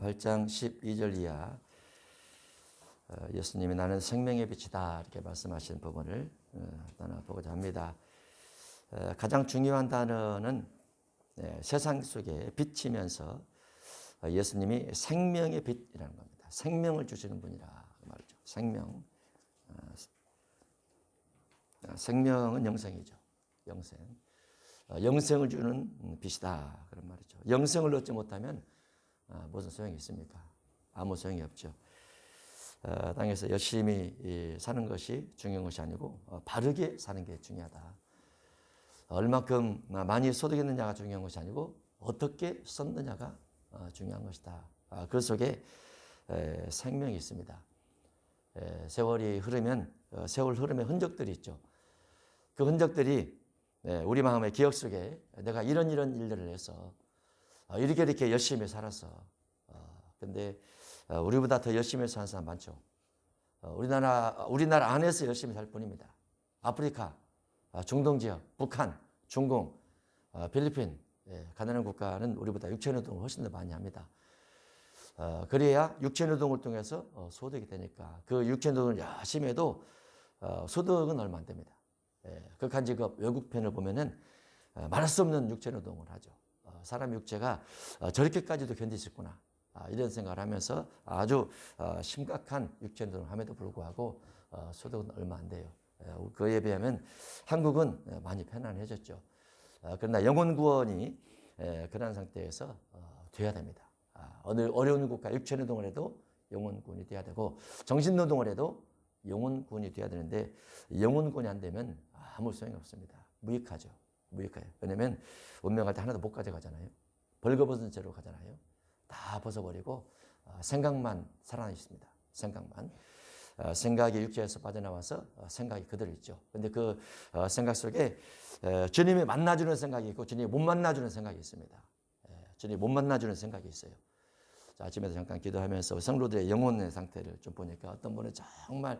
8장 12절 이하 예수님이 나는 생명의 빛이다 이렇게 말씀하신 부분을 나눠보고자 합니다. 가장 중요한 단어는 세상 속에 비치면서 예수님이 생명의 빛이라는 겁니다. 생명을 주시는 분이라 말이죠. 생명은 영생이죠. 영생을 주는 빛이다 그런 말이죠. 영생을 얻지 못하면 무슨 소용이 있습니까? 아무 소용이 없죠. 땅에서 열심히 사는 것이 중요한 것이 아니고 바르게 사는 게 중요하다. 얼마큼 많이 소득했느냐가 중요한 것이 아니고 어떻게 썼느냐가 중요한 것이다. 그 속에 생명이 있습니다. 세월이 흐르면 세월 흐름의 흔적들이 있죠. 그 흔적들이 우리 마음의 기억 속에 내가 이런 일들을 해서 이렇게 열심히 살았어. 근데 우리보다 더 열심히 사는 사람 많죠. 우리나라 안에서 열심히 살 뿐입니다. 아프리카, 중동 지역, 북한, 중공, 필리핀, 가난한 국가는 우리보다 육체노동을 훨씬 더 많이 합니다. 그래야 육체노동을 통해서 소득이 되니까 그 육체노동을 열심히 해도 소득은 얼마 안 됩니다. 극한 직업 외국편을 보면은 말할 수 없는 육체노동을 하죠. 사람 육체가 저렇게까지도 견딜 수 있구나. 이런 생각을 하면서 아주 심각한 육체노동을 함에도 불구하고 소득은 얼마 안 돼요. 그에 비하면 한국은 많이 편안해졌죠. 그러나 영혼 구원이 그런 상태에서 돼야 됩니다. 어느 어려운 국가 육체노동을 해도 영혼 구원이 돼야 되고 정신노동을 해도 영혼 구원이 돼야 되는데 영혼 구원이 안 되면 아무 소용이 없습니다. 무익하죠. 무익해요. 왜냐하면 운명할 때 하나도 못 가져가잖아요. 벌거벗은 채로 가잖아요. 다 벗어버리고 생각만 살아나 있습니다. 생각이 육체에서 빠져나와서 생각이 그대로 있죠. 그런데 그 생각 속에 주님이 만나주는 생각이 있고 주님이 못 만나주는 생각이 있습니다. 주님이 못 만나주는 생각이 있어요. 자, 아침에도 잠깐 기도하면서 성도들의 영혼의 상태를 좀 보니까 어떤 분은 정말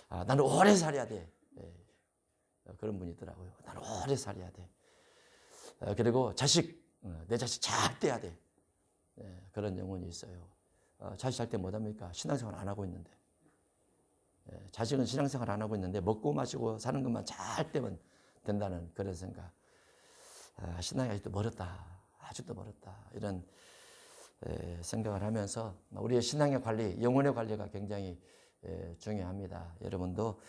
나는 오래 살아야 돼. 그런 분이 있더라고요. 나는 오래 살아야 돼. 그리고 내 자식 잘 떼야 돼. 그런 영혼이 있어요. 자식 잘 때 못합니까? 신앙생활 안 하고 있는데. 자식은 신앙생활 안 하고 있는데 먹고 마시고 사는 것만 잘 되면 된다는 그런 생각. 신앙이 아직도 멀었다. 아직도 멀었다. 이런 생각을 하면서 우리의 신앙의 관리, 영혼의 관리가 굉장히 중요합니다. 여러분도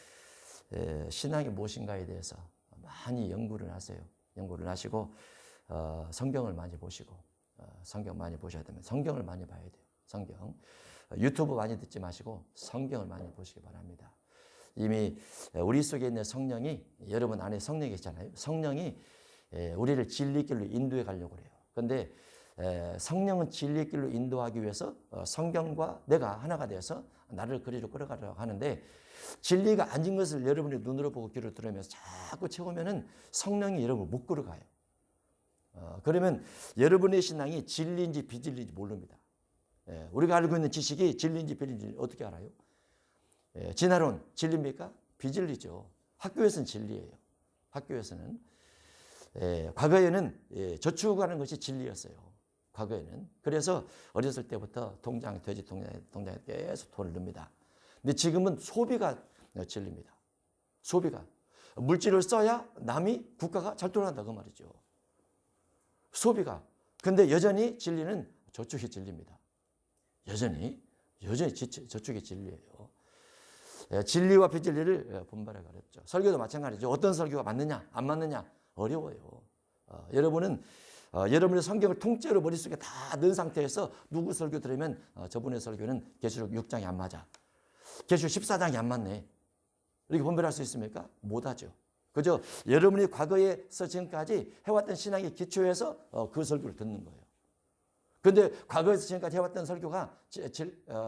신앙이 무엇인가에 대해서 많이 연구를 하세요. 연구를 하시고 성경을 많이 보시고 성경 많이 보셔야 됩니다. 성경을 많이 봐야 돼요. 성경. 유튜브 많이 듣지 마시고 성경을 많이 보시기 바랍니다. 이미 우리 속에 있는 성령이 여러분 안에 성령이 있잖아요. 성령이 우리를 진리의 길로 인도해 가려고 그래요. 그런데 성령은 진리의 길로 인도하기 위해서 성경과 내가 하나가 되어서 나를 그리로 끌어가려고 하는데 진리가 아닌 것을 여러분이 눈으로 보고 귀로 들으면서 자꾸 채우면은 성령이 여러분을 못 끌어가요. 그러면 여러분의 신앙이 진리인지 비진리인지 모릅니다. 우리가 알고 있는 지식이 진리인지 비진리인지 어떻게 알아요? 진화론 진리입니까? 비진리죠. 학교에서는 진리예요. 학교에서는. 과거에는 저축하는 것이 진리였어요. 과거에는. 그래서 어렸을 때부터 돼지 통장에 계속 돈을 넣습니다. 근데 지금은 소비가 진리입니다. 소비가. 물질을 써야 국가가 잘 돌아간다 그 말이죠. 소비가. 근데 여전히 진리는 저축이 진리입니다. 여전히 저축이 진리예요. 진리와 비진리를 분별해 가렵죠. 설교도 마찬가지죠. 어떤 설교가 맞느냐 안 맞느냐 어려워요. 여러분은 여러분의 성경을 통째로 머릿속에 다 넣은 상태에서 누구 설교 들으면 저분의 설교는 계시록 6장이 안 맞아. 계시록 14장이 안 맞네. 이렇게 분별할 수 있습니까? 못하죠. 그저 여러분이 과거에서 지금까지 해왔던 신앙의 기초에서 그 설교를 듣는 거예요. 그런데 과거에서 지금까지 해왔던 설교가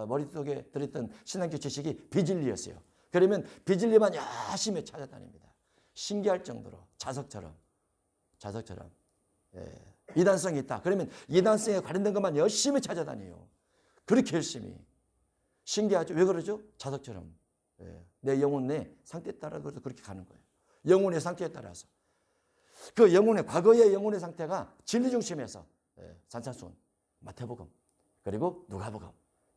머릿속에 들었던 신앙교 지식이 비진리였어요. 그러면 비진리만 열심히 찾아다닙니다. 신기할 정도로 자석처럼 이단성이 있다. 그러면 이단성에 관련된 것만 열심히 찾아다녀요. 그렇게 열심히. 신기하죠? 왜 그러죠? 자석처럼. 내 영혼 내 상태에 따라서 그렇게 가는 거예요. 영혼의 상태에 따라서. 그 과거의 영혼의 상태가 진리 중심에서 산상수훈, 마태복음, 그리고 누가복음,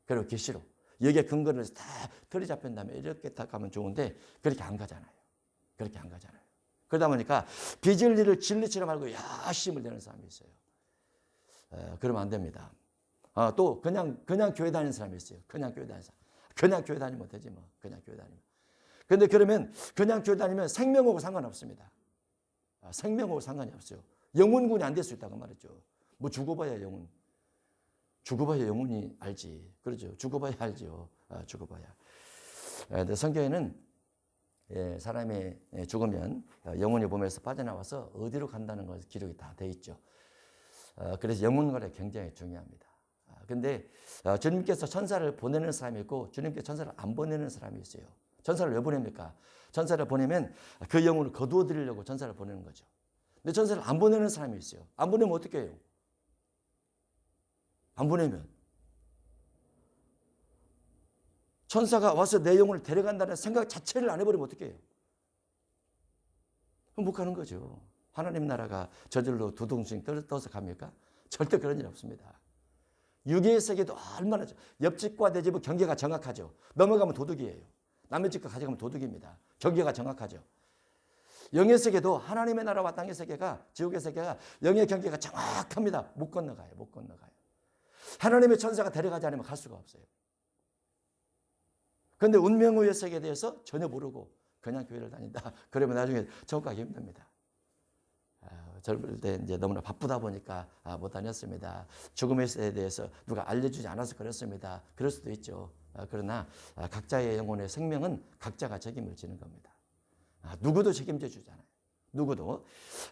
그리고 계시록. 여기에 근거를 다 틀이 잡힌 다음에 이렇게 딱 가면 좋은데 그렇게 안 가잖아요. 그렇게 안 가잖아요. 그러다 보니까 비진리를 진리처럼 알고 야심을 내는 사람이 있어요. 그러면 안 됩니다. 또 그냥 교회 다니는 사람이 있어요. 그냥 교회 다니는 사람. 그냥 교회 다니면 되지 뭐. 그냥 교회 다니면. 근데 그러면 그냥 교회 다니면 생명하고 상관없습니다. 생명하고 상관이 없어요. 영혼군이 안 될 수 있다고 말이죠. 뭐 죽어봐야 영혼. 죽어봐야 영혼이 알지. 그렇죠. 죽어봐야 알죠. 죽어봐야. 근데 성경에는 사람이 죽으면 영혼이 몸에서 빠져나와서 어디로 간다는 것 기록이 다 돼 있죠. 그래서 영혼관이 굉장히 중요합니다. 근데 주님께서 천사를 보내는 사람이 있고 주님께서 천사를 안 보내는 사람이 있어요. 천사를 왜 보냅니까? 천사를 보내면 그 영혼을 거두어 드리려고 천사를 보내는 거죠. 근데 천사를 안 보내는 사람이 있어요. 안 보내면 어떻게 해요? 안 보내면 천사가 와서 내 영혼을 데려간다는 생각 자체를 안 해버리면 어떻게 해요? 그럼 못 가는 거죠. 하나님 나라가 저절로 두둥실 떠서 갑니까? 절대 그런 일 없습니다. 육의 세계도 얼마나 옆집과 내 집은 경계가 정확하죠. 넘어가면 도둑이에요. 남의 집과 가져가면 도둑입니다. 경계가 정확하죠. 영의 세계도 하나님의 나라와 땅의 세계가 지옥의 세계가 영의 경계가 정확합니다. 못 건너가요. 못 건너가요. 하나님의 천사가 데려가지 않으면 갈 수가 없어요. 그런데 운명의 세계에 대해서 전혀 모르고 그냥 교회를 다닌다. 그러면 나중에 적응하기 힘듭니다. 젊을 때 이제 너무나 바쁘다 보니까 못 다녔습니다. 죽음에 대해서 누가 알려주지 않아서 그렇습니다. 그럴 수도 있죠. 그러나 각자의 영혼의 생명은 각자가 책임을 지는 겁니다. 누구도 책임져 주잖아요. 누구도.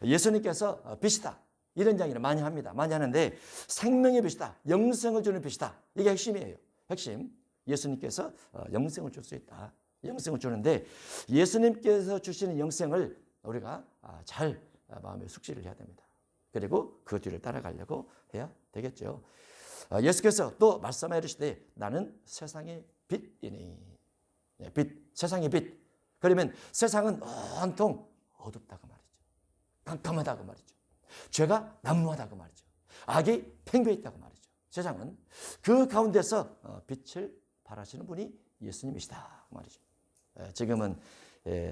예수님께서 빛이다. 이런 이야기를 많이 합니다. 많이 하는데 생명의 빛이다. 영생을 주는 빛이다. 이게 핵심이에요. 핵심. 예수님께서 영생을 줄 수 있다. 영생을 주는데 예수님께서 주시는 영생을 우리가 잘 마음에 숙지를 해야 됩니다. 그리고 그 뒤를 따라가려고 해야 되겠죠. 예수께서 또 말씀하여 이르시되 나는 세상의 빛이니. 빛, 세상의 빛. 그러면 세상은 온통 어둡다고 말이죠. 깜깜하다고 말이죠. 죄가 난무하다고 말이죠. 악이 팽배해 있다고 말이죠. 세상은 그 가운데서 빛을 발하시는 분이 예수님이시다 말이죠. 지금은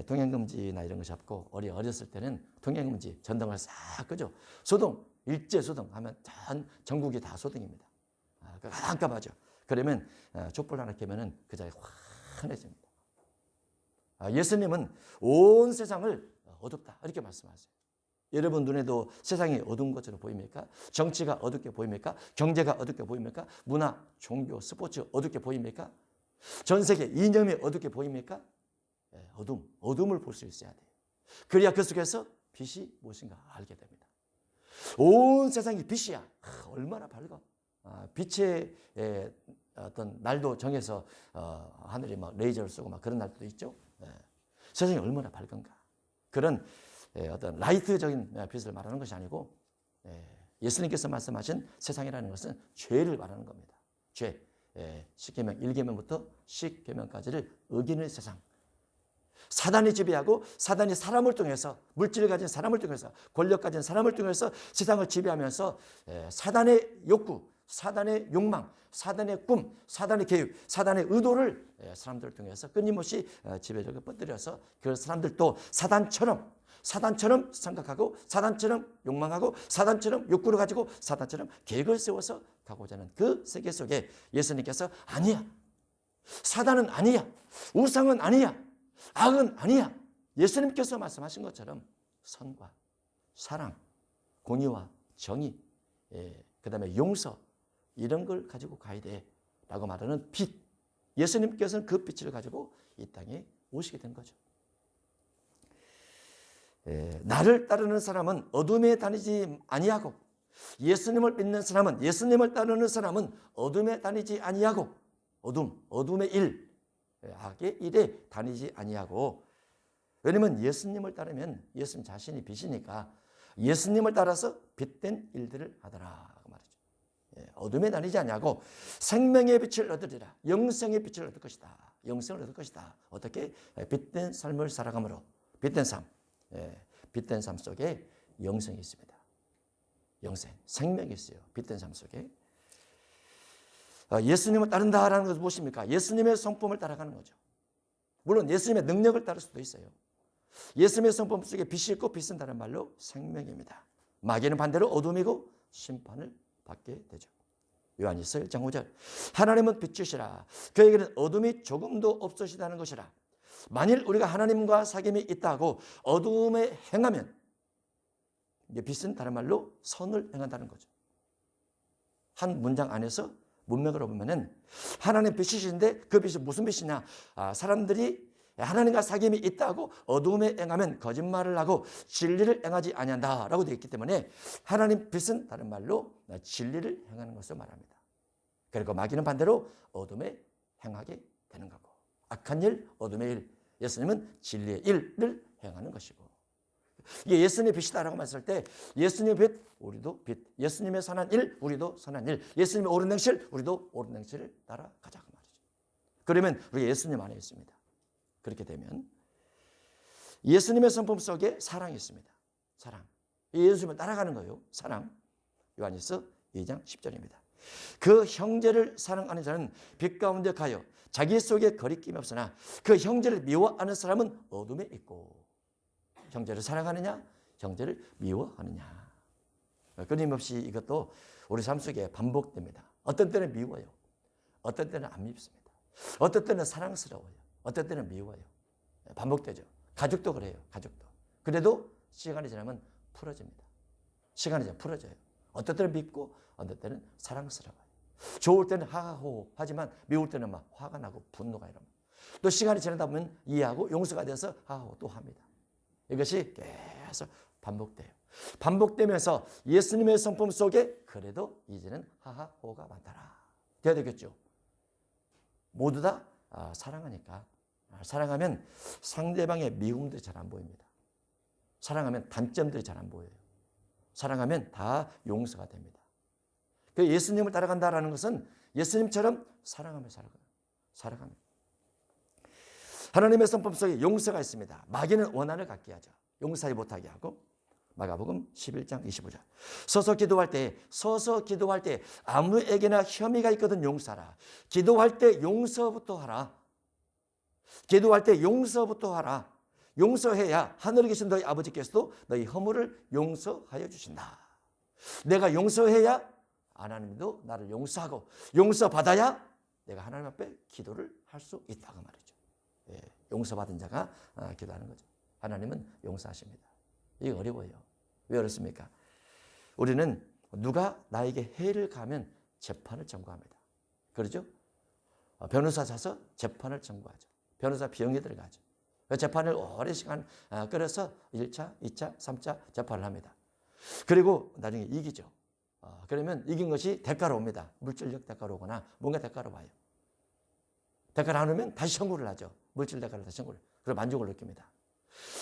통행금지나 이런 거 잡고 어렸을 때는 통행금지 전등을 싹 끄죠. 소등, 일제 소등 하면 전 전국이 다 소등입니다. 깜깜하죠. 그러면 촛불 하나 켜면은 그 자리가 환해집니다. 예수님은 온 세상을 어둡다 이렇게 말씀하세요. 여러분 눈에도 세상이 어두운 것처럼 보입니까? 정치가 어둡게 보입니까? 경제가 어둡게 보입니까? 문화, 종교, 스포츠 어둡게 보입니까? 전 세계 이념이 어둡게 보입니까? 어둠을 볼 수 있어야 돼요. 그래야 그 속에서 빛이 무엇인가 알게 됩니다. 온 세상이 빛이야. 얼마나 밝아. 빛의 어떤 날도 정해서 하늘이 막 레이저를 쏘고 막 그런 날도 있죠. 세상이 얼마나 밝은가. 그런 어떤 라이트적인 빛을 말하는 것이 아니고 예수님께서 말씀하신 세상이라는 것은 죄를 말하는 겁니다. 죄. 10계명, 1계명부터 10계명까지를 어기는 세상. 사단이 지배하고 사단이 사람을 통해서 물질을 가진 사람을 통해서 권력 가진 사람을 통해서 세상을 지배하면서 사단의 욕구, 사단의 욕망, 사단의 꿈, 사단의 계획, 사단의 의도를 사람들을 통해서 끊임없이 지배적으로 뻗들여서 그 사람들도 사단처럼 생각하고 사단처럼 욕망하고 사단처럼 욕구를 가지고 사단처럼 계획을 세워서 가고자 하는 그 세계 속에 예수님께서 아니야. 사단은 아니야. 우상은 아니야. 악은 아니야. 예수님께서 말씀하신 것처럼 선과 사랑, 공의와 정의, 그 다음에 용서 이런 걸 가지고 가야 돼 라고 말하는 빛. 예수님께서는 그 빛을 가지고 이 땅에 오시게 된 거죠. 나를 따르는 사람은 어둠에 다니지 아니하고 예수님을 믿는 사람은 예수님을 따르는 사람은 어둠에 다니지 아니하고 어둠의 일, 악의 일에 다니지 아니하고 왜냐하면 예수님을 따르면 예수님 자신이 빛이니까 예수님을 따라서 빛된 일들을 하더라 그 말이죠. 어둠에 다니지 아니하고 생명의 빛을 얻으리라. 영생의 빛을 얻을 것이다. 영생을 얻을 것이다. 어떻게? 빛된 삶을 살아감으로 빛된 삶. 빛된 삶 속에 영생이 있습니다. 영생, 생명이 있어요. 빛된 삶 속에. 예수님을 따른다라는 것은 무엇입니까? 예수님의 성품을 따라가는 거죠. 물론 예수님의 능력을 따를 수도 있어요. 예수님의 성품 속에 빛이 있고 빛은 다른 말로 생명입니다. 마귀는 반대로 어둠이고 심판을 받게 되죠. 요한일서 1장 5절. 하나님은 빛이시라. 그에게는 어둠이 조금도 없으시다는 것이라. 만일 우리가 하나님과 사귐이 있다고 어둠에 행하면, 빛은 다른 말로 선을 행한다는 거죠. 한 문장 안에서 문맥으로 보면은 하나님 빛이신데 그 빛이 무슨 빛이냐? 사람들이 하나님과 사귐이 있다고 어둠에 행하면 거짓말을 하고 진리를 행하지 아니한다라고 되어 있기 때문에 하나님 빛은 다른 말로 진리를 행하는 것을 말합니다. 그리고 마귀는 반대로 어둠에 행하게 되는 거고, 악한 일, 어둠의 일, 예수님은 진리의 일을 행하는 것이고, 이게 예수님의 빛이다라고 말했을 때 예수님의 빛, 우리도 빛, 예수님의 선한 일, 우리도 선한 일, 예수님의 옳은 행실, 우리도 옳은 행실을 따라가자 그 말이죠. 그러면 우리 예수님 안에 있습니다. 그렇게 되면 예수님의 성품 속에 사랑이 있습니다. 사랑. 예수님을 따라가는 거예요. 사랑. 요한일서 2장 10절입니다. 그 형제를 사랑하는 자는 빛 가운데 가요. 자기 속에 거리낌이 없으나 그 형제를 미워하는 사람은 어둠에 있고. 형제를 사랑하느냐? 형제를 미워하느냐? 끊임없이 이것도 우리 삶 속에 반복됩니다. 어떤 때는 미워요. 어떤 때는 안 밉습니다. 어떤 때는 사랑스러워요. 어떤 때는 미워요. 반복되죠. 가족도 그래요. 가족도. 그래도 시간이 지나면 풀어집니다. 시간이 지나면 풀어져요. 어떤 때는 밉고 어떤 때는 사랑스러워요. 좋을 때는 하하호 하지만 미울 때는 막 화가 나고 분노가 일어납니다. 또 시간이 지나다 보면 이해하고 용서가 돼서 하하호 또 합니다. 이것이 계속 반복돼요. 반복되면서 예수님의 성품 속에 그래도 이제는 하하호가 많더라. 돼야 되겠죠. 모두 다 사랑하니까. 사랑하면 상대방의 미움들이 잘 안 보입니다. 사랑하면 단점들이 잘 안 보여요. 사랑하면 다 용서가 됩니다. 그 예수님을 따라간다라는 것은 예수님처럼 사랑하며 살아갑니다. 하나님의 성품 속에 용서가 있습니다. 마귀는 원한을 갖게 하죠. 용서하지 못하게 하고. 마가복음 11장 25절. 서서 기도할 때 아무에게나 혐의가 있거든 용서하라. 기도할 때 용서부터 하라. 기도할 때 용서부터 하라. 용서해야 하늘에 계신 너희 아버지께서도 너희 허물을 용서하여 주신다. 내가 용서해야 하나님도 나를 용서하고 용서받아야 내가 하나님 앞에 기도를 할 수 있다고 말이죠. 예, 용서받은 자가 기도하는 거죠. 하나님은 용서하십니다. 이게 어려워요. 왜 어렵습니까? 우리는 누가 나에게 해를 가하면 재판을 청구합니다. 그렇죠? 변호사 사서 재판을 청구하죠. 변호사 비용이 들어가죠. 재판을 오랜 시간 끌어서 1차, 2차, 3차 재판을 합니다. 그리고 나중에 이기죠. 그러면 이긴 것이 대가로 옵니다. 물질적 대가로 오거나 뭔가 대가로 와요. 대가를 안 오면 다시 청구를 하죠. 물질 대가를 다시 청구를. 그리고 만족을 느낍니다.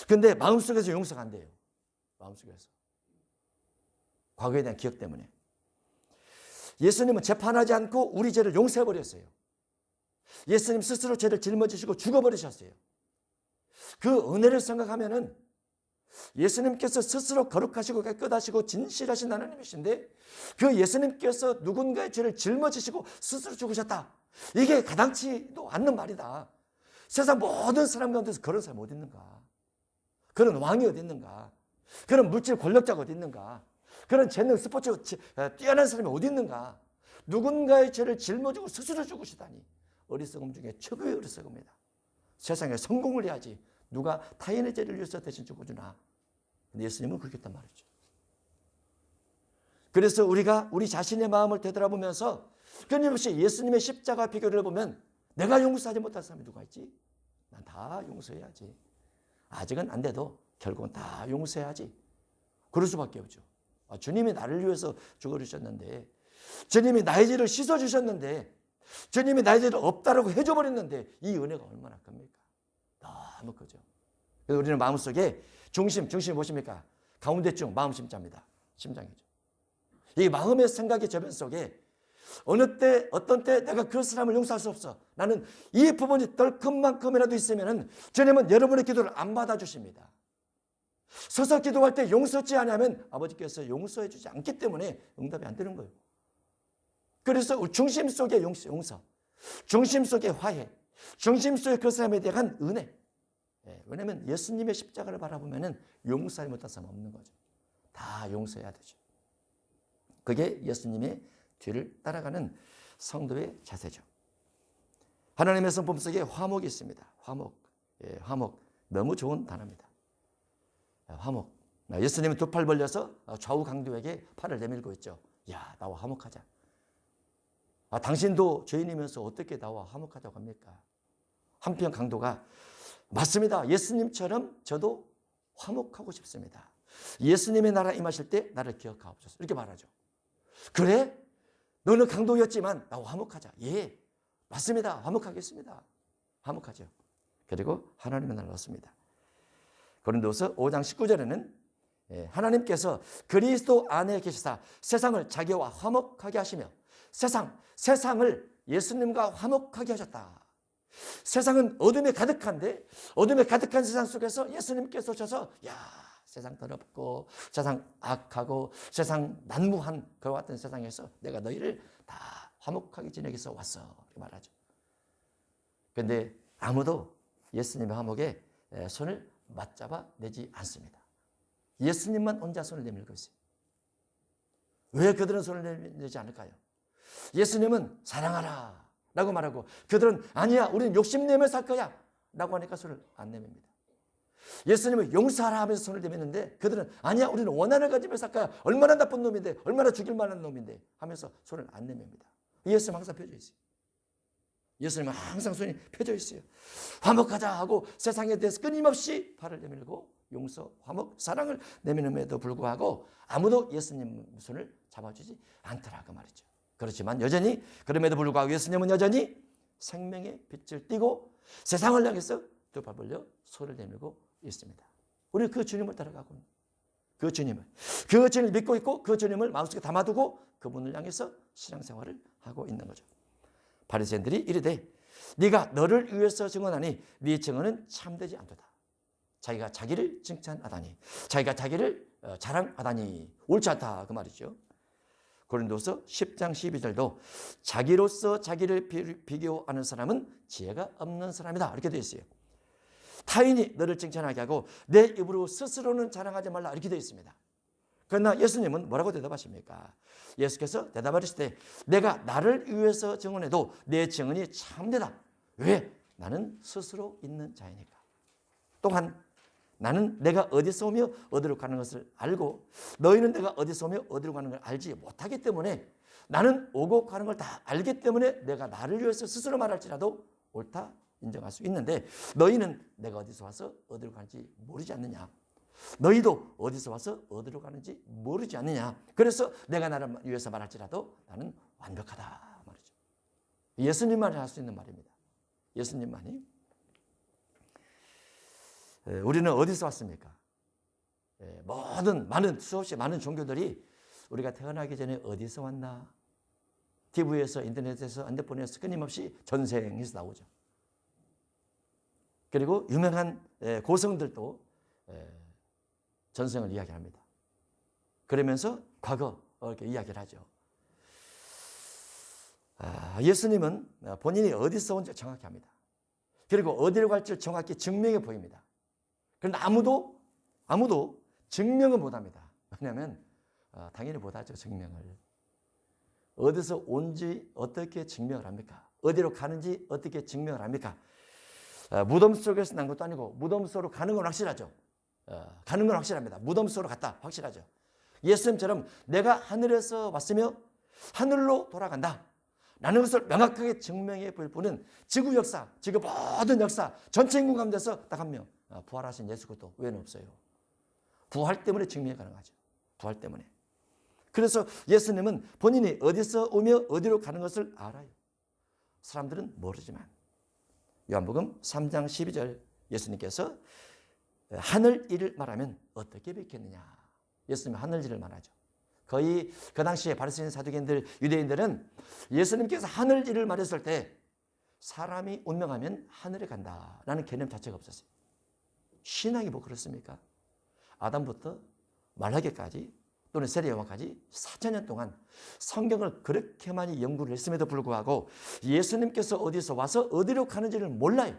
그런데 마음속에서 용서가 안 돼요. 마음속에서. 과거에 대한 기억 때문에. 예수님은 재판하지 않고 우리 죄를 용서해버렸어요. 예수님 스스로 죄를 짊어지시고 죽어버리셨어요. 그 은혜를 생각하면은 예수님께서 스스로 거룩하시고 깨끗하시고 진실하신 하나님이신데 그 예수님께서 누군가의 죄를 짊어지시고 스스로 죽으셨다. 이게 가당치도 않는 말이다. 세상 모든 사람 가운데서 그런 사람이 어디 있는가? 그런 왕이 어디 있는가? 그런 물질 권력자가 어디 있는가? 그런 재능 스포츠 뛰어난 사람이 어디 있는가? 누군가의 죄를 짊어지고 스스로 죽으시다니. 어리석음 중에 최고의 어리석음이다. 세상에 성공을 해야지. 누가 타인의 죄를 위해서 대신 죽어주나. 근데 예수님은 그렇게 했단 말이죠. 그래서 우리가 우리 자신의 마음을 되돌아보면서 끊임없이 예수님의 십자가 비교를 보면 내가 용서하지 못할 사람이 누가 있지? 난 다 용서해야지. 아직은 안 돼도 결국은 다 용서해야지. 그럴 수밖에 없죠. 주님이 나를 위해서 죽어주셨는데, 주님이 나의 죄를 씻어주셨는데, 주님이 나의 죄를 없다라고 해줘버렸는데 이 은혜가 얼마나 큽니까? 너무 크죠. 그래서 우리는 마음속에 중심이 무엇입니까? 가운데쯤 마음 심자입니다. 심장이죠. 이 마음의 생각의 저변 속에 어느 때 어떤 때 내가 그 사람을 용서할 수 없어. 나는 이 부분이 덜큼만큼이라도 있으면 주님은 여러분의 기도를 안 받아주십니다. 서서 기도할 때 용서치 않으면 아버지께서 용서해 주지 않기 때문에 응답이 안 되는 거예요. 그래서 중심 속의 용서, 중심 속의 화해, 중심 속의 그 사람에 대한 은혜. 왜냐하면 예수님의 십자가를 바라보면 용서하지 못한 사람 없는 거죠. 다 용서해야 되죠. 그게 예수님의 뒤를 따라가는 성도의 자세죠. 하나님의 성품 속에 화목이 있습니다. 화목. 화목. 너무 좋은 단어입니다. 화목. 예수님은 두 팔 벌려서 좌우 강도에게 팔을 내밀고 있죠. 야, 나와 화목하자. 당신도 죄인이면서 어떻게 나와 화목하자고 합니까? 한편 강도가 맞습니다. 예수님처럼 저도 화목하고 싶습니다. 예수님의 나라 임하실 때 나를 기억하옵소서. 이렇게 말하죠. 그래? 너는 강도였지만 나와 화목하자. 예, 맞습니다. 화목하겠습니다. 화목하죠. 그리고 하나님의 나라를 얻습니다. 고린도서 5장 19절에는 하나님께서 그리스도 안에 계시사 세상을 자기와 화목하게 하시며 세상을 예수님과 화목하게 하셨다. 세상은 어둠에 가득한데 어둠에 가득한 세상 속에서 예수님께서 오셔서 야, 세상 더럽고 세상 악하고 세상 난무한 그와 같은 세상에서 내가 너희를 다 화목하게 지내기 위해서 왔어. 이렇게 말하죠. 그런데 아무도 예수님의 화목에 손을 맞잡아 내지 않습니다. 예수님만 혼자 손을 내밀고 있어요. 왜 그들은 손을 내지 않을까요? 예수님은 사랑하라 라고 말하고 그들은 아니야 우리는 욕심내며 살 거야 라고 하니까 손을 안 내밉니다. 예수님은 용서하라 하면서 손을 내미는데 그들은 아니야 우리는 원한을 가지며 살 거야 얼마나 나쁜 놈인데 얼마나 죽일 만한 놈인데 하면서 손을 안 내밉니다. 예수님 항상 펴져 있어요. 예수님은 항상 손이 펴져 있어요. 화목하자 하고 세상에 대해서 끊임없이 팔을 내밀고 용서, 화목, 사랑을 내미는에도 불구하고 아무도 예수님 손을 잡아주지 않더라고 말이죠. 그렇지만 여전히 그럼에도 불구하고 예수님은 여전히 생명의 빛을 띠고 세상을 향해서 두 팔 벌려 손을 내밀고 있습니다. 우리 그 주님을 따라가고 있는 그 주님을 믿고 있고 그 주님을 마음속에 담아두고 그분을 향해서 신앙생활을 하고 있는 거죠. 바리새인들이 이르되 네가 너를 위해서 증언하니 네 증언은 참되지 않도다. 자기가 자기를 칭찬하다니 자기가 자기를 자랑하다니 옳지 않다 그 말이죠. 고린도서 10장 12절도 자기로서 자기를 비교하는 사람은 지혜가 없는 사람이다 이렇게 되어 있어요. 타인이 너를 칭찬하게 하고 내 입으로 스스로는 자랑하지 말라 이렇게 되어 있습니다. 그러나 예수님은 뭐라고 대답하십니까? 예수께서 대답하시되 내가 나를 위해서 증언해도 내 증언이 참되다. 왜? 나는 스스로 있는 자이니까. 또한 나는 내가 어디서 오며 어디로 가는 것을 알고 너희는 내가 어디서 오며 어디로 가는 걸 알지 못하기 때문에 나는 오고 가는 걸 다 알기 때문에 내가 나를 위해서 스스로 말할지라도 옳다 인정할 수 있는데 너희는 내가 어디서 와서 어디로 가는지 모르지 않느냐. 너희도 어디서 와서 어디로 가는지 모르지 않느냐. 그래서 내가 나를 위해서 말할지라도 나는 완벽하다 말이죠. 예수님만이 할 수 있는 말입니다. 예수님만이. 우리는 어디서 왔습니까? 수없이 많은 종교들이 우리가 태어나기 전에 어디서 왔나? TV에서 인터넷에서 핸드폰에서 끊임없이 전생에서 나오죠. 그리고 유명한 고성들도 전생을 이야기합니다. 그러면서 과거 이렇게 이야기를 하죠. 예수님은 본인이 어디서 온지 정확히 합니다. 그리고 어디로 갈지 정확히 증명해 보입니다. 그런데 아무도 증명은 못합니다. 왜냐하면 당연히 못하죠. 증명을. 어디서 온지 어떻게 증명을 합니까? 어디로 가는지 어떻게 증명을 합니까? 무덤 속에서 난 것도 아니고 무덤 속으로 가는 건 확실하죠. 가는 건 확실합니다. 무덤 속으로 갔다 확실하죠. 예수님처럼 내가 하늘에서 왔으며 하늘로 돌아간다 라는 것을 명확하게 증명해 볼 분은 지구 역사, 지구 모든 역사 전체 인구 가운데서 딱 한 명 부활하신 예수 그리스도 외에는 없어요. 부활 때문에 증명이 가능하죠. 부활 때문에. 그래서 예수님은 본인이 어디서 오며 어디로 가는 것을 알아요. 사람들은 모르지만 요한복음 3장 12절 예수님께서 하늘 일을 말하면 어떻게 뵙겠느냐. 예수님은 하늘 일을 말하죠. 거의 그 당시에 바리새인 사두개인들 유대인들은 예수님께서 하늘 일을 말했을 때 사람이 운명하면 하늘에 간다라는 개념 자체가 없었어요. 신앙이 뭐 그렇습니까? 아담부터 말라기까지 또는 세례요한까지 4천년 동안 성경을 그렇게 많이 연구를 했음에도 불구하고 예수님께서 어디서 와서 어디로 가는지를 몰라요.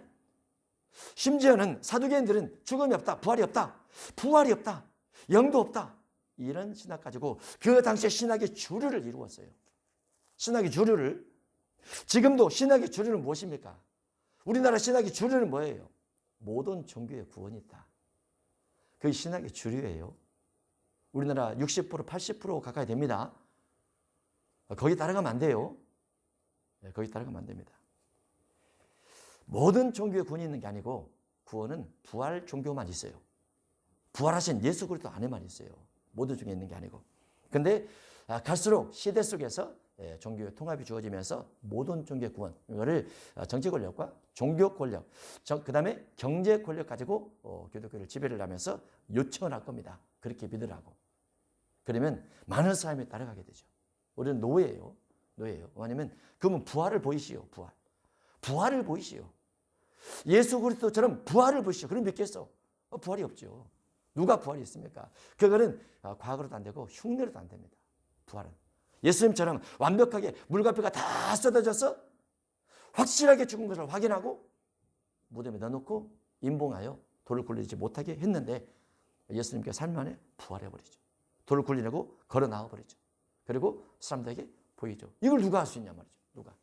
심지어는 사두개인들은 죽음이 없다, 부활이 없다, 부활이 없다, 영도 없다, 이런 신학 가지고 그 당시에 신학의 주류를 이루었어요. 신학의 주류를. 지금도 신학의 주류는 무엇입니까? 우리나라 신학의 주류는 뭐예요? 모든 종교의 구원이 있다. 그게 신학의 주류예요. 우리나라 60%, 80% 가까이 됩니다. 거기 따라가면 안 돼요. 거기 따라가면 안 됩니다. 모든 종교의 구원이 있는 게 아니고 구원은 부활 종교만 있어요. 부활하신 예수 그리스도 안에만 있어요. 모든 종교에 있는 게 아니고. 근데 갈수록 시대 속에서 종교의 통합이 주어지면서 모든 종교의 구원, 이거를 정치 권력과 종교 권력, 그 다음에 경제 권력 가지고 기독교를 지배를 하면서 요청을 할 겁니다. 그렇게 믿으라고. 그러면 많은 사람이 따라가게 되죠. 우리는 노예예요. 노예예요. 왜냐하면 그러면 부활을 보이시오. 부활. 부활을 보이시오. 예수 그리스도처럼 부활을 보이시오. 그럼 믿겠어? 부활이 없죠. 누가 부활이 있습니까? 그거는 과거로도 안 되고 흉내로도 안 됩니다. 부활은. 예수님처럼 완벽하게 물과 피가 다 쏟아져서 확실하게 죽은 것을 확인하고 무덤에 넣어놓고 임봉하여 돌을 굴리지 못하게 했는데 예수님께서 삶 안에 부활해버리죠. 돌을 굴리려고 걸어 나와버리죠. 그리고 사람들에게 보이죠. 이걸 누가 할 수 있냐 말이죠. 누가.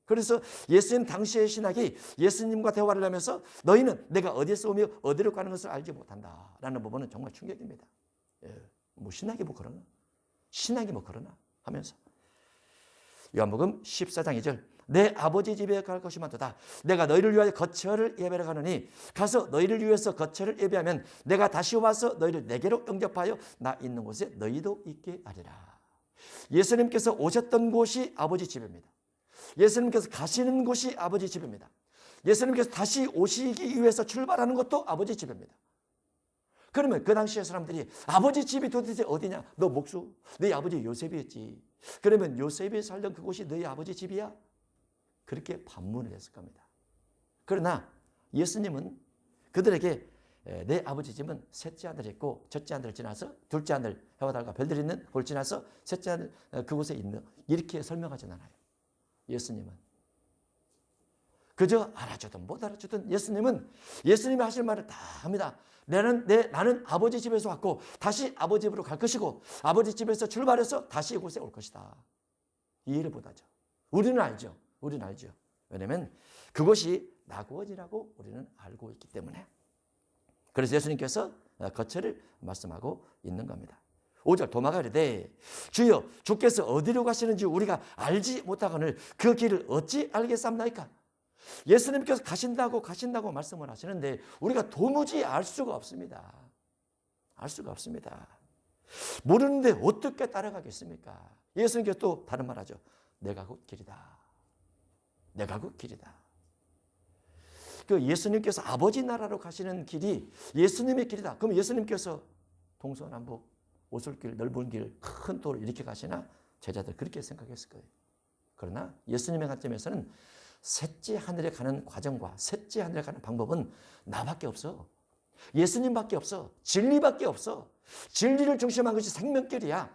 그래서 예수님 당시의 신학이 예수님과 대화를 하면서 너희는 내가 어디에서 오며 어디로 가는 것을 알지 못한다라는 부분은 정말 충격입니다. 뭐 신학이 뭐 그러나? 신학이 뭐 그러나? 하면서 요한복음 14장 2절 내 아버지 집에 갈 것이 많도다. 내가 너희를 위하여 거처를 예배하러 가노니 가서 너희를 위해서 거처를 예배하면 내가 다시 와서 너희를 내게로 영접하여 나 있는 곳에 너희도 있게 하리라. 예수님께서 오셨던 곳이 아버지 집입니다. 예수님께서 가시는 곳이 아버지 집입니다. 예수님께서 다시 오시기 위해서 출발하는 것도 아버지 집입니다. 그러면 그 당시의 사람들이 아버지 집이 도대체 어디냐? 너 목수? 너희 아버지 요셉이었지. 그러면 요셉이 살던 그곳이 너희 아버지 집이야? 그렇게 반문을 했을 겁니다. 그러나 예수님은 그들에게 내 아버지 집은 셋째 아들이 있고 첫째 아들을 지나서 둘째 아들 해와 달과 별들이 있는 곳을 지나서 셋째 아들 그곳에 있는 이렇게 설명하진 않아요. 예수님은 그저 알아주든 못 알아주든 예수님이 하실 말을 다 합니다. 나는 아버지 집에서 왔고 다시 아버지 집으로 갈 것이고 아버지 집에서 출발해서 다시 이곳에 올 것이다. 이해를 못하죠. 우리는 알죠. 왜냐하면 그것이 나구원이라고 우리는 알고 있기 때문에. 그래서 예수님께서 거처를 말씀하고 있는 겁니다. 5절 도마가 이르되 주여 주께서 어디로 가시는지 우리가 알지 못하거늘 그 길을 어찌 알겠사옵나이까? 예수님께서 가신다고 말씀을 하시는데 우리가 도무지 알 수가 없습니다. 알 수가 없습니다. 모르는데 어떻게 따라가겠습니까? 예수님께서 또 다른 말 하죠. 내가 곧 길이다. 내가 곧 길이다. 그 예수님께서 아버지 나라로 가시는 길이 예수님의 길이다. 그럼 예수님께서 동서남북 오솔길 넓은 길 큰 도로 이렇게 가시나? 제자들 그렇게 생각했을 거예요. 그러나 예수님의 관점에서는 셋째 하늘에 가는 과정과 셋째 하늘에 가는 방법은 나밖에 없어. 예수님밖에 없어. 진리밖에 없어. 진리를 중심한 것이 생명길이야.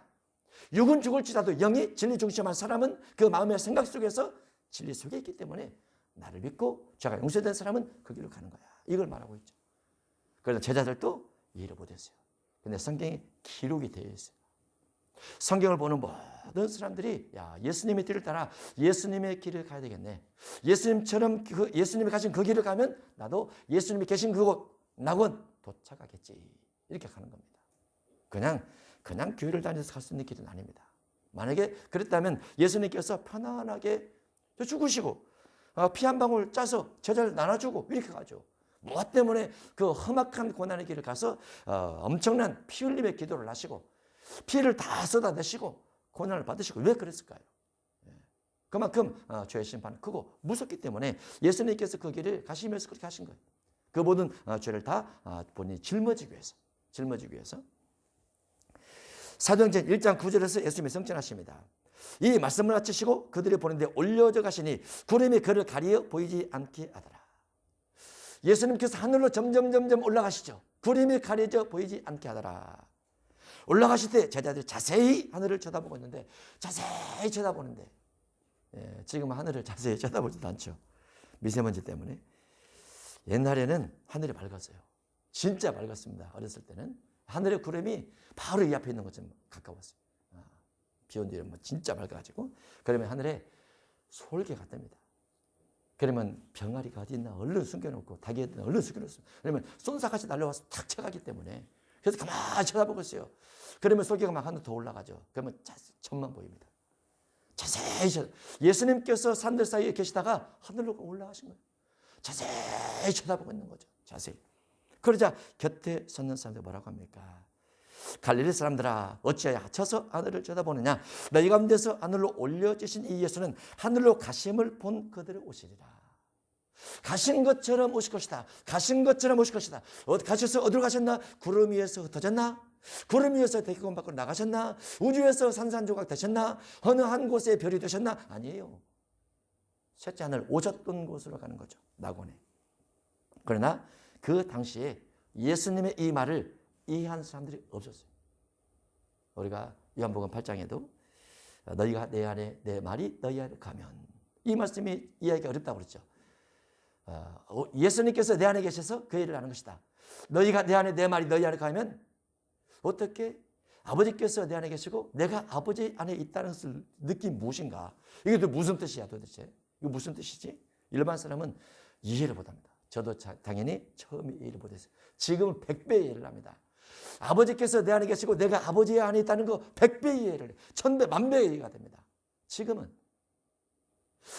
육은 죽을지라도 영이 진리 중심한 사람은 그 마음의 생각 속에서 진리 속에 있기 때문에 나를 믿고 죄가 용서된 사람은 그 길로 가는 거야. 이걸 말하고 있죠. 그래서 제자들도 이해를 못했어요. 근데 성경에 기록이 되어 있어요. 성경을 보는 모든 사람들이 예수님의 길을 따라 예수님의 길을 가야 되겠네. 예수님처럼 예수님이 가신 그 길을 가면 나도 예수님이 계신 그곳 낙원 도착하겠지. 이렇게 가는 겁니다. 그냥 교회를 다녀서 갈 수 있는 길은 아닙니다. 만약에 그랬다면 예수님께서 편안하게 죽으시고 피 한 방울 짜서 제자를 나눠주고 이렇게 가죠. 무엇 때문에 그 험악한 고난의 길을 가서 엄청난 피 흘림의 기도를 하시고 피를 다 쏟아내시고 고난을 받으시고 왜 그랬을까요? 그만큼 죄의 심판은 크고 무섭기 때문에 예수님께서 그 길을 가시면서 그렇게 하신 거예요. 그 모든 죄를 다 본인이 짊어지기 위해서. 사도행전 1장 9절에서 예수님이 성천하십니다. 이 말씀을 마치시고 그들이 보는데 올려져 가시니 구름이 그를 가리어 보이지 않게 하더라. 예수님께서 하늘로 점점 올라가시죠. 구름이 가려져 보이지 않게 하더라. 올라가실 때 제자들이 자세히 하늘을 쳐다보고 있는데 자세히 쳐다보는데 지금 하늘을 자세히 쳐다보지도 않죠. 미세먼지 때문에. 옛날에는 하늘이 밝았어요. 진짜 밝았습니다. 어렸을 때는. 하늘의 구름이 바로 이 앞에 있는 것처럼 가까웠어요. 비 온 뒤에 진짜 밝아가지고 그러면 하늘에 솔개 같답니다. 그러면 병아리가 어디 있나 얼른 숨겨놓고 닭이 어디 있나 얼른 숨겨놓습니다. 그러면 쏜사같이 날려와서 탁 쳐가기 때문에 그래서 가만히 쳐다보고 있어요. 그러면 솔개가 막 하늘 더 올라가죠. 그러면 천만 보입니다. 자세히 예수님께서 산들 사이에 계시다가 하늘로 올라가신 거예요. 자세히 쳐다보고 있는 거죠. 자세히. 그러자 곁에 섰는 사람들 뭐라고 합니까? 갈릴리 사람들아 어찌하여 합쳐서 하늘을 쳐다보느냐. 너희 가운데서 하늘로 올려지신 이 예수는 하늘로 가심을 본 그들의 오시리라. 가신 것처럼 오실 것이다. 가신 것처럼 오실 것이다. 가셔서 어디로 가셨나? 구름 위에서 흩어졌나? 구름 위에서 대기권 밖으로 나가셨나? 우주에서 산산조각 되셨나? 어느 한 곳에 별이 되셨나? 아니에요. 셋째 하늘 오셨던 곳으로 가는 거죠. 낙원에. 그러나 그 당시에 예수님의 이 말을 이해한 사람들이 없었어요. 우리가 요한복음 8장에도 너희가 내 안에 내 말이 너희 안에 가면 이 말씀이 이해하기 어렵다고 그랬죠. 예수님께서 내 안에 계셔서 그 일을 하는 것이다. 너희가 내 안에 내 말이 너희 안에 가면 어떻게 아버지께서 내 안에 계시고 내가 아버지 안에 있다는 것을 느낀 무엇인가? 이게 또 무슨 뜻이야 도대체? 이거 무슨 뜻이지? 일반 사람은 이해를 못합니다. 저도 당연히 처음에 이해를 못했어요. 지금은 100배 이해를 합니다. 아버지께서 내 안에 계시고 내가 아버지 안에 있다는 거 100배 이해를 해. 1000배, 만배 이해가 됩니다. 지금은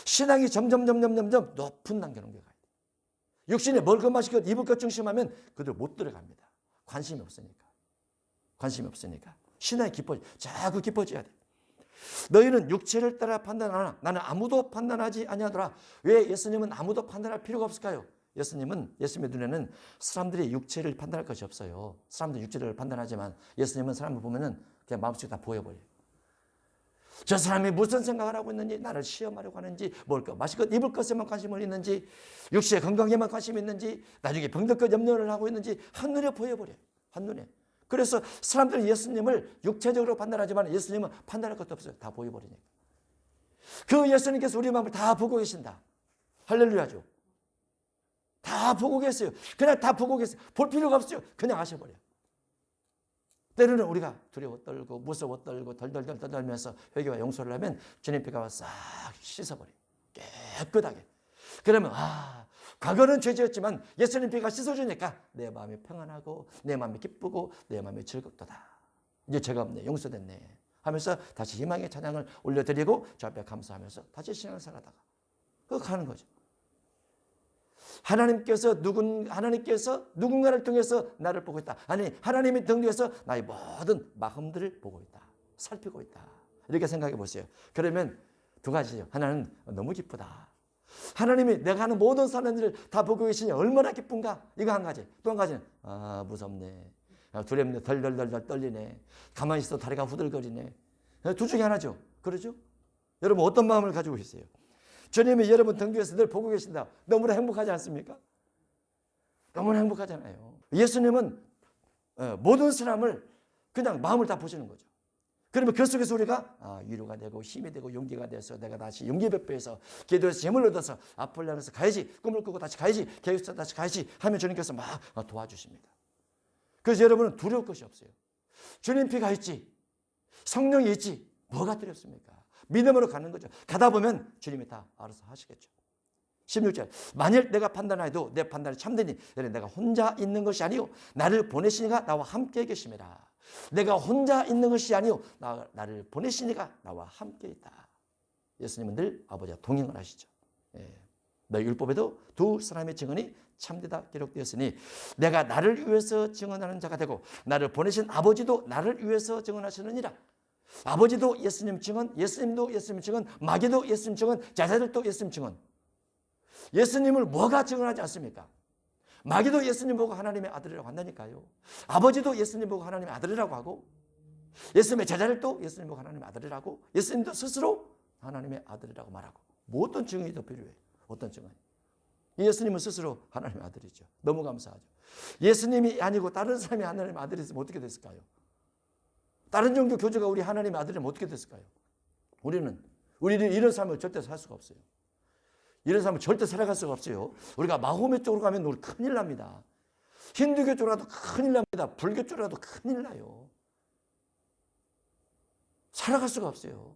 신앙이 점점 높은 단계로 옮겨가야 돼요. 육신에 먹을 것 마실 것 입을 것 중심하면 그들 못 들어갑니다. 관심이 없으니까. 관심이 없으니까. 신앙이 자꾸 깊어져야 돼. 너희는 육체를 따라 판단하나 나는 아무도 판단하지 아니하더라. 왜 예수님은 아무도 판단할 필요가 없을까요? 예수님의 눈에는 사람들이 육체를 판단할 것이 없어요. 사람들이 육체를 판단하지만 예수님은 사람을 보면은 그냥 마음속에 다 보여버려요. 저 사람이 무슨 생각을 하고 있는지, 나를 시험하려고 하는지, 먹을 것, 마실 것, 입을 것에만 관심을 있는지, 육체의 건강에만 관심이 있는지, 나중에 병들 것 염려를 하고 있는지 한눈에 보여버려요. 한눈에. 그래서 사람들은 예수님을 육체적으로 판단하지만 예수님은 판단할 것도 없어요. 다 보여버리니까. 그 예수님께서 우리 마음을 다 보고 계신다. 할렐루야죠. 다 보고 계세요. 그냥 다 보고 계세요. 볼 필요가 없어요. 그냥 아셔버려요. 때로는 우리가 두려워 떨고 무서워 떨고 덜덜덜 떨면서 회개와 용서를 하면 주님 피가 싹 씻어버려요. 깨끗하게. 그러면 과거는 죄지었지만 예수님 피가 씻어주니까 내 마음이 평안하고 내 마음이 기쁘고 내 마음이 즐겁도다. 이제 죄가 없네. 용서됐네. 하면서 다시 희망의 찬양을 올려드리고 저 앞에 감사하면서 다시 신앙을 살아다가 그거 가는 거죠. 하나님께서 누군가를 통해서 나를 보고 있다. 아니 하나님이 등뒤에서 나의 모든 마음들을 보고 있다. 살피고 있다. 이렇게 생각해 보세요. 그러면 두 가지죠. 하나는 너무 기쁘다. 하나님이 내가 하는 모든 사람들을 다 보고 계시니 얼마나 기쁜가. 이거 한 가지. 또 한 가지는 무섭네. 두렵네. 덜덜덜 떨리네. 가만히 있어도 다리가 후들거리네. 둘 중에 하나죠. 그러죠? 여러분 어떤 마음을 가지고 계세요? 주님이 여러분 등 뒤에서 늘 보고 계신다. 너무나 행복하지 않습니까? 너무나 행복하잖아요. 예수님은 모든 사람을 그냥 마음을 다 보시는 거죠. 그러면 그 속에서 우리가 위로가 되고 힘이 되고 용기가 돼서 내가 다시 용기 백배해서 기도해서 힘을 얻어서 앞을 향해서 가야지. 꿈을 꾸고 다시 가야지. 계획해서 다시 가야지 하면 주님께서 막 도와주십니다. 그래서 여러분은 두려울 것이 없어요. 주님 피가 있지. 성령이 있지. 뭐가 두렵습니까? 믿음으로 가는 거죠. 가다 보면 주님이 다 알아서 하시겠죠. 16절 만일 내가 판단하여도 내 판단이 참되니 내가 혼자 있는 것이 아니요 나를 보내시니가 나와 함께 계심이라. 내가 혼자 있는 것이 아니요 나를 보내시니가 나와 함께 있다. 예수님은 늘 아버지와 동행을 하시죠. 너희 율법에도 두 사람의 증언이 참되다 기록되었으니 내가 나를 위해서 증언하는 자가 되고 나를 보내신 아버지도 나를 위해서 증언하시느니라. 아버지도 예수님 증언, 예수님도 예수님 증언, 마귀도 예수님 증언, 제자들도 예수님 증언. 예수님을 뭐가 증언하지 않습니까? 마귀도 예수님 보고 하나님의 아들이라고 한다니까요. 아버지도 예수님 보고 하나님의 아들이라고 하고 예수님의 제자들도 예수님 보고 하나님의 아들이라고 예수님도 스스로 하나님의 아들이라고 말하고 뭐 어떤 증언이 더 필요해요? 어떤 증언이? 예수님은 스스로 하나님의 아들이죠. 너무 감사하죠. 예수님이 아니고 다른 사람이 하나님의 아들이 있으면 어떻게 됐을까요? 다른 종교 교주가 우리 하나님의 아들이면 어떻게 됐을까요? 우리는 이런 삶을 절대 살 수가 없어요. 이런 삶을 절대 살아갈 수가 없어요. 우리가 마호메 쪽으로 가면 우리 큰일 납니다. 힌두교 쪽으로 가도 큰일 납니다. 불교 쪽으로 가도 큰일 나요. 살아갈 수가 없어요.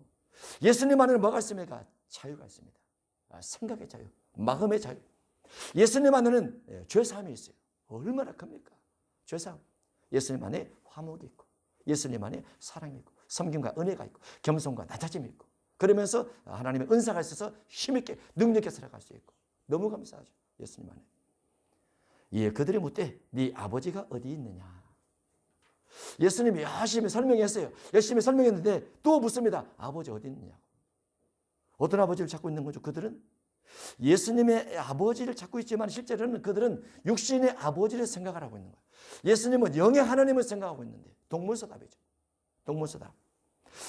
예수님 안에는 뭐가 있습니까? 자유가 있습니다. 생각의 자유, 마음의 자유. 예수님 안에는 죄사함이 있어요. 얼마나 큽니까? 죄사함. 예수님 안에 화목이 있고, 예수님 안에 사랑이 있고, 섬김과 은혜가 있고, 겸손과 낮아짐이 있고, 그러면서 하나님의 은사가 있어서 힘있게 능력있게 살아갈 수 있고, 너무 감사하죠. 예수님 안에. 예, 그들이 묻되 네 아버지가 어디 있느냐. 예수님이 열심히 설명했어요. 열심히 설명했는데 또 묻습니다. 아버지 어디 있느냐고. 어떤 아버지를 찾고 있는 거죠? 그들은 예수님의 아버지를 찾고 있지만 실제로는 그들은 육신의 아버지를 생각을 하고 있는 거예요. 예수님은 영의 하나님을 생각하고 있는데 동문서답이죠. 동문서답.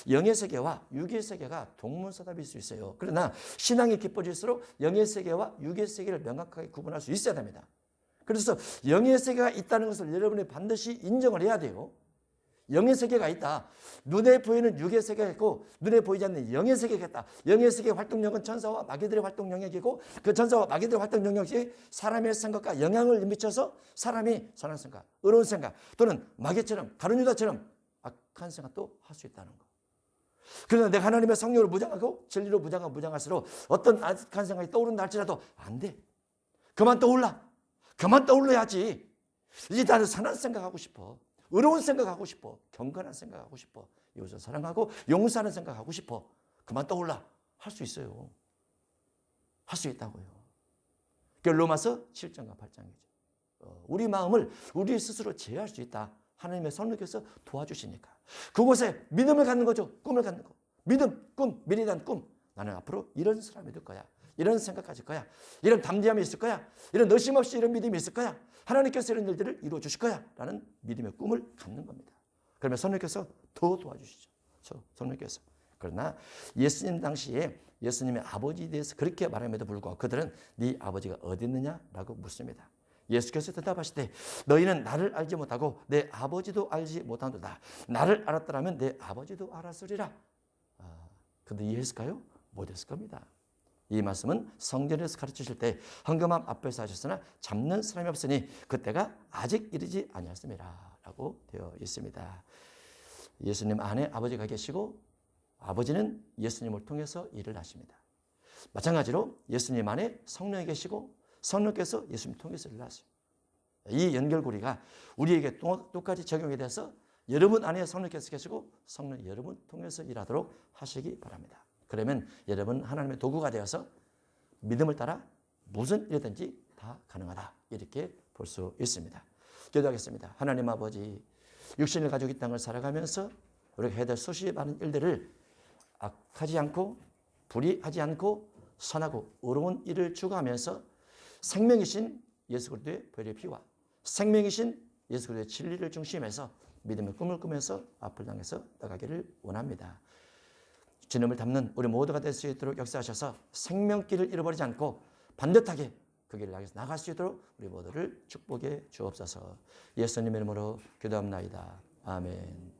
영의 세계와 육의 세계가 동문서답일 수 있어요. 그러나 신앙이 깊어질수록 영의 세계와 육의 세계를 명확하게 구분할 수 있어야 됩니다. 그래서 영의 세계가 있다는 것을 여러분이 반드시 인정을 해야 돼요. 영의 세계가 있다. 눈에 보이는 육의 세계가 있고 눈에 보이지 않는 영의 세계가 있다. 영의 세계의 활동력은 천사와 마귀들의 활동 영역이고 그 천사와 마귀들의 활동 영역이 사람의 생각과 영향을 미쳐서 사람이 선한 생각, 의로운 생각 또는 마귀처럼 다른 유다처럼 악한 생각도 할 수 있다는 거. 그러나 내가 하나님의 성령으로 무장하고 진리로 무장할수록 어떤 악한 생각이 떠오른다 할지라도 안 돼. 그만 떠올라. 그만 떠올려야지. 이제 나는 선한 생각하고 싶어. 의로운 생각하고 싶어. 경건한 생각하고 싶어. 이웃을 사랑하고 용서하는 생각하고 싶어. 그만 떠올라. 할 수 있어요. 할 수 있다고요. 로마서 7장과 8장이죠. 우리 마음을 우리 스스로 제어할 수 있다. 하나님의 성령께서 도와주시니까. 그곳에 믿음을 갖는 거죠. 꿈을 갖는 거. 믿음, 꿈, 미래에 대한 꿈. 나는 앞으로 이런 사람이 될 거야. 이런 생각 가질 거야. 이런 담대함이 있을 거야. 이런 의심 없이 이런 믿음이 있을 거야. 하나님께서 이런 일들을 이루어 주실 거야. 라는 믿음의 꿈을 갖는 겁니다. 그러면 성령께서 더 도와주시죠. 성령께서. 그러나 예수님 당시에 예수님의 아버지에 대해서 그렇게 말함에도 불구하고 그들은 네 아버지가 어디 있느냐라고 묻습니다. 예수께서 대답하시되 너희는 나를 알지 못하고 내 아버지도 알지 못하노라. 나를 알았더라면 내 아버지도 알았으리라. 근데 이해했을까요? 못했을 겁니다. 이 말씀은 성전에서 가르치실 때 헌금함 앞에서 하셨으나 잡는 사람이 없으니 그때가 아직 이르지 아니었습니다. 라고 되어 있습니다. 예수님 안에 아버지가 계시고 아버지는 예수님을 통해서 일을 하십니다. 마찬가지로 예수님 안에 성령이 계시고 성령께서 예수님 통해서 일을 하세요. 이 연결고리가 우리에게 똑같이 적용이 돼서 여러분 안에 성령께서 계시고 성령이 여러분 통해서 일하도록 하시기 바랍니다. 그러면 여러분 하나님의 도구가 되어서 믿음을 따라 무슨 일이든지 다 가능하다. 이렇게 볼 수 있습니다. 기도하겠습니다. 하나님 아버지, 육신을 가지고 이 땅을 살아가면서 우리가 해야 될 수시 많은 일들을 악하지 않고 불의하지 않고 선하고 의로운 일을 추구하면서 생명이신 예수 그리스도의 보혈의 피와 생명이신 예수 그리스도의 진리를 중심해서 믿음의 꿈을 꾸면서 앞을 향해서 나가기를 원합니다. 주님을 닮는 우리 모두가 될 수 있도록 역사하셔서 생명길을 잃어버리지 않고 반듯하게 그 길을 향해서 나갈 수 있도록 우리 모두를 축복해 주옵소서. 예수님의 이름으로 기도합나이다. 아멘.